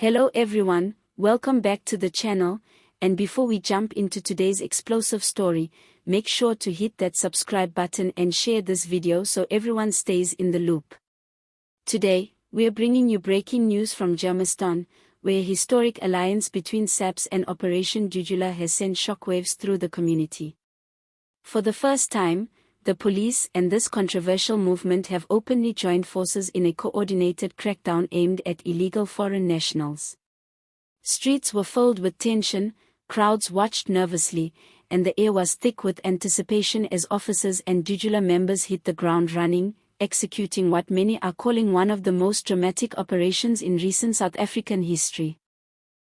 Hello everyone, welcome back to the channel, and before we jump into today's explosive story, make sure to hit that subscribe button and share this video so everyone stays in the loop. Today, we are bringing you breaking news from Germiston, where a historic alliance between SAPS and Operation Dudula has sent shockwaves through the community. For the first time, the police and this controversial movement have openly joined forces in a coordinated crackdown aimed at illegal foreign nationals. Streets were filled with tension, crowds watched nervously, and the air was thick with anticipation as officers and Dudula members hit the ground running, executing what many are calling one of the most dramatic operations in recent South African history.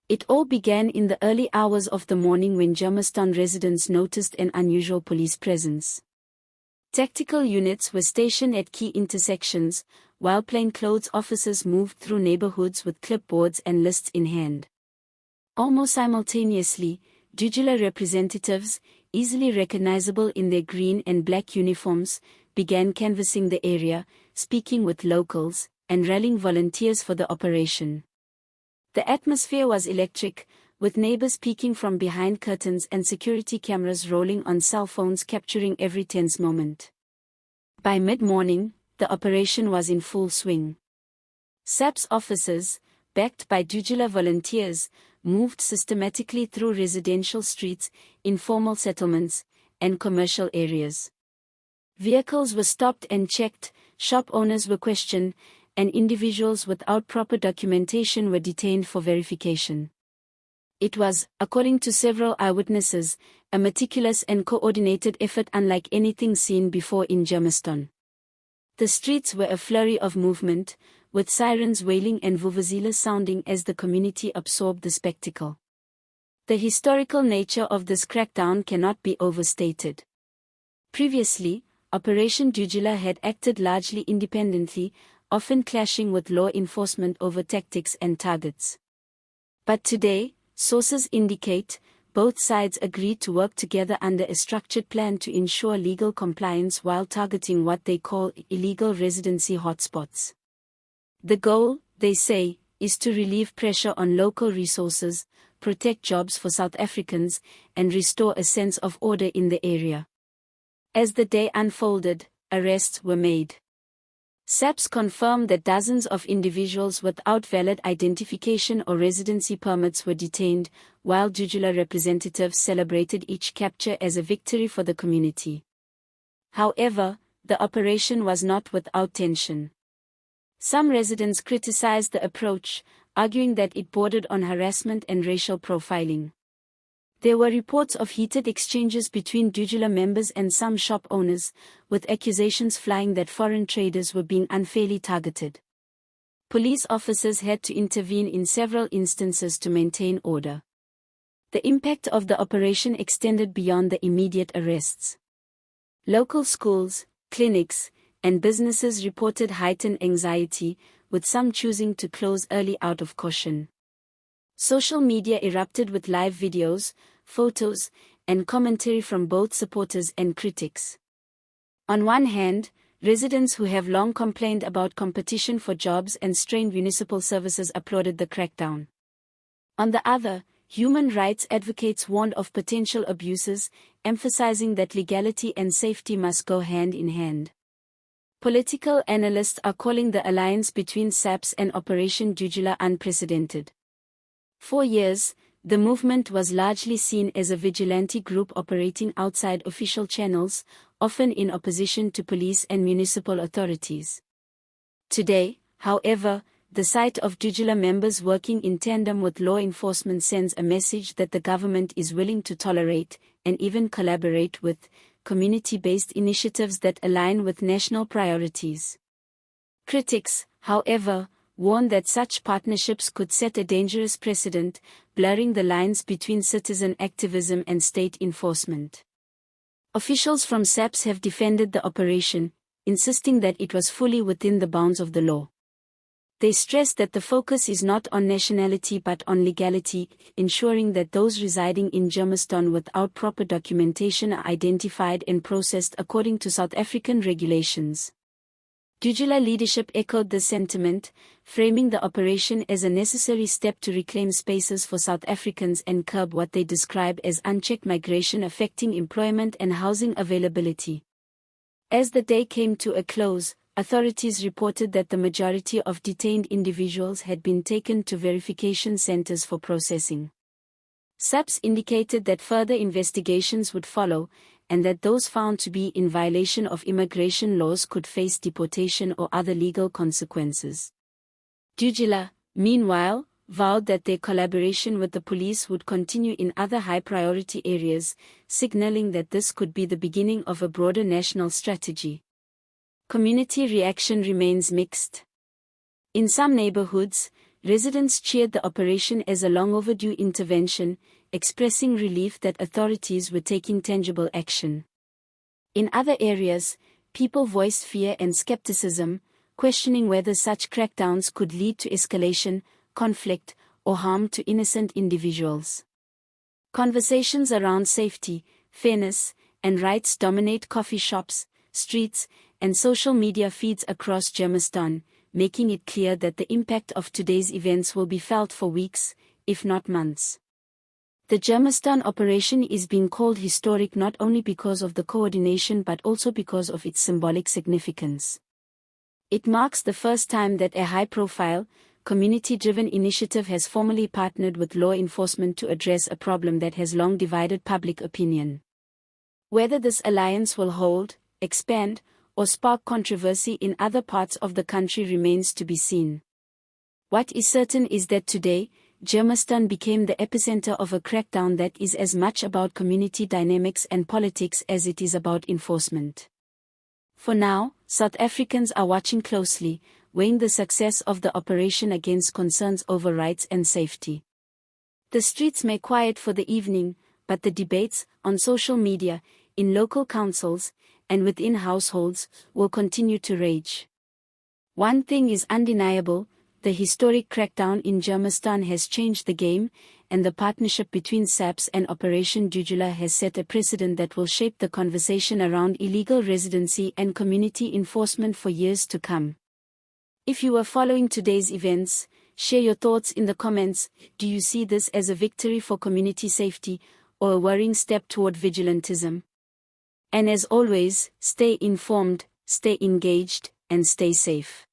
It all began in the early hours of the morning when Germiston residents noticed an unusual police presence. Tactical units were stationed at key intersections, while plainclothes officers moved through neighborhoods with clipboards and lists in hand. Almost simultaneously, Dudula representatives, easily recognizable in their green and black uniforms, began canvassing the area, speaking with locals, and rallying volunteers for the operation. The atmosphere was electric, with neighbors peeking from behind curtains and security cameras rolling on cell phones capturing every tense moment. By mid-morning, the operation was in full swing. SAPS officers, backed by Dudula volunteers, moved systematically through residential streets, informal settlements, and commercial areas. Vehicles were stopped and checked, shop owners were questioned, and individuals without proper documentation were detained for verification. It was, according to several eyewitnesses, a meticulous and coordinated effort unlike anything seen before in Germiston. The streets were a flurry of movement, with sirens wailing and vuvuzelas sounding as the community absorbed the spectacle. The historical nature of this crackdown cannot be overstated. Previously, Operation Dudula had acted largely independently, often clashing with law enforcement over tactics and targets. But today, sources indicate, both sides agreed to work together under a structured plan to ensure legal compliance while targeting what they call illegal residency hotspots. The goal, they say, is to relieve pressure on local resources, protect jobs for South Africans, and restore a sense of order in the area. As the day unfolded, arrests were made. SAPS confirmed that dozens of individuals without valid identification or residency permits were detained, while Dudula representatives celebrated each capture as a victory for the community. However, the operation was not without tension. Some residents criticized the approach, arguing that it bordered on harassment and racial profiling. There were reports of heated exchanges between Dudula members and some shop owners, with accusations flying that foreign traders were being unfairly targeted. Police officers had to intervene in several instances to maintain order. The impact of the operation extended beyond the immediate arrests. Local schools, clinics, and businesses reported heightened anxiety, with some choosing to close early out of caution. Social media erupted with live videos, photos, and commentary from both supporters and critics. On one hand, residents who have long complained about competition for jobs and strained municipal services applauded the crackdown. On the other, human rights advocates warned of potential abuses, emphasizing that legality and safety must go hand in hand. Political analysts are calling the alliance between SAPS and Operation Dudula unprecedented. For years, the movement was largely seen as a vigilante group operating outside official channels, often in opposition to police and municipal authorities. Today, however, the sight of Dudula members working in tandem with law enforcement sends a message that the government is willing to tolerate, and even collaborate with, community-based initiatives that align with national priorities. Critics, however, warned that such partnerships could set a dangerous precedent, blurring the lines between citizen activism and state enforcement. Officials from SAPS have defended the operation, insisting that it was fully within the bounds of the law. They stressed that the focus is not on nationality but on legality, ensuring that those residing in Germiston without proper documentation are identified and processed according to South African regulations. Dudula leadership echoed this sentiment, framing the operation as a necessary step to reclaim spaces for South Africans and curb what they describe as unchecked migration affecting employment and housing availability. As the day came to a close, authorities reported that the majority of detained individuals had been taken to verification centers for processing. SAPS indicated that further investigations would follow, and that those found to be in violation of immigration laws could face deportation or other legal consequences. Dudula, meanwhile, vowed that their collaboration with the police would continue in other high-priority areas, signaling that this could be the beginning of a broader national strategy. Community reaction remains mixed. In some neighborhoods, residents cheered the operation as a long-overdue intervention, expressing relief that authorities were taking tangible action. In other areas, people voiced fear and skepticism, questioning whether such crackdowns could lead to escalation, conflict, or harm to innocent individuals. Conversations around safety, fairness, and rights dominate coffee shops, streets, and social media feeds across Germiston, making it clear that the impact of today's events will be felt for weeks, if not months. The Germiston operation is being called historic not only because of the coordination but also because of its symbolic significance. It marks the first time that a high-profile, community-driven initiative has formally partnered with law enforcement to address a problem that has long divided public opinion. Whether this alliance will hold, expand, or spark controversy in other parts of the country remains to be seen. What is certain is that today, Germiston became the epicenter of a crackdown that is as much about community dynamics and politics as it is about enforcement. For now, South Africans are watching closely, weighing the success of the operation against concerns over rights and safety. The streets may quiet for the evening, but the debates, on social media, in local councils, and within households, will continue to rage. One thing is undeniable: the historic crackdown in Germiston has changed the game, and the partnership between SAPS and Operation Dudula has set a precedent that will shape the conversation around illegal residency and community enforcement for years to come. If you are following today's events, share your thoughts in the comments. Do you see this as a victory for community safety, or a worrying step toward vigilantism? And as always, stay informed, stay engaged, and stay safe.